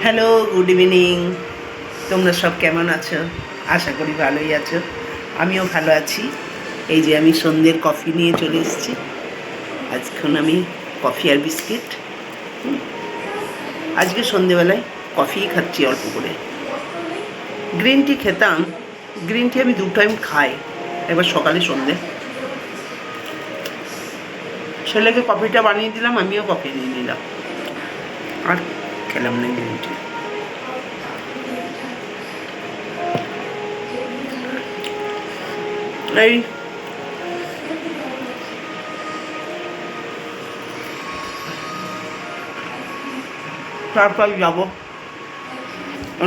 Hello, good evening. তোমরা সব কেমন আছো? আশা করি ভালোই আছো। আমিও ভালো আছি। এই যে আমি সন্ধ্যের কফি নিয়ে চলে এসেছি। আজখন আমি কফি আর বিস্কিট। আজকে সন্ধেবেলায় কফিই খাচ্ছি অল্প করে। গ্রিন টি খেতাম। গ্রিন টি আমি 2 টাইম খাই, একবার সকালে সন্ধ্যে। ছেলেকে কফিটা বানিয়ে দিলাম, আমিও কফি নিয়ে নিলাম, আর খেলাম না গ্রিন টি। এই তারপর যাবো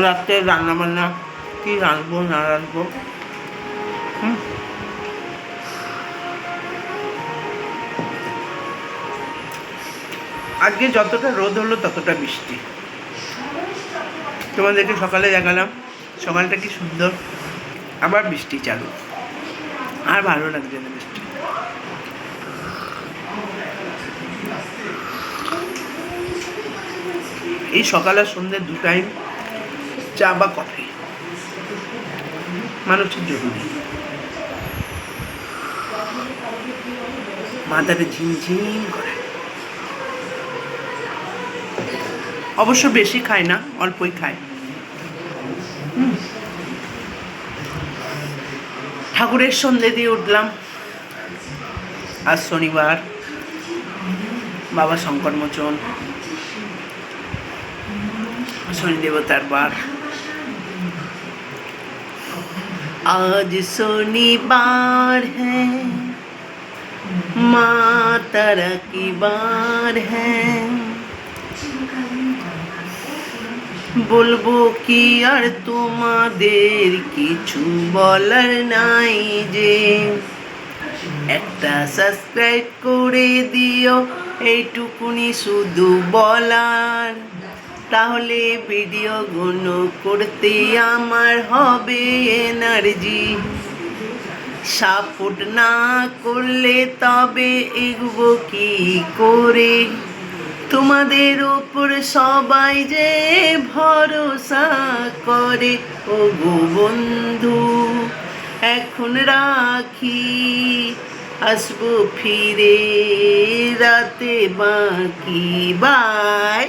রাত্রে রান্নাবান্না, কি রাঁধবো না রাঁধবো। আজকে যতটা রোদ হলো ততটা বৃষ্টি। তোমাদেরকে সকালে দেখালাম, সকালটা কি সুন্দর, আবার বৃষ্টি চালু। আর ভালো লাগছে না বৃষ্টি। এই সকাল আর সন্ধ্যে 2 টাইম চা বা কফি মানুষের জরুরি। মাথাটা ঝিমঝিম করে। অবশ্য বেশি খায় না, অল্পই খায়। ঠাকুরের সন্ধে দিয়ে উঠলাম। আজ শনিবার, বাবা শঙ্কর মোচন, শনি দেবতার বার। আজ শনিবার হ্যাঁ, মা তারা কি বার হ্যাঁ, বলবো কি আর তোমাদের, কিছু বলার নাই যে। একটা সাবস্ক্রাইব করে দিও, এইটুকুনি শুধু বলার। তাহলে ভিডিওগুলো করতে আমার হবে এনার্জি। সাপোর্ট না করলে তবে এগোবো কি করে? তোমাদের ওপর সবাই যে ভরসা করে। ও গো বন্ধু, এখন রাখি, আসবো ফিরে রাতে বাকি। বাই।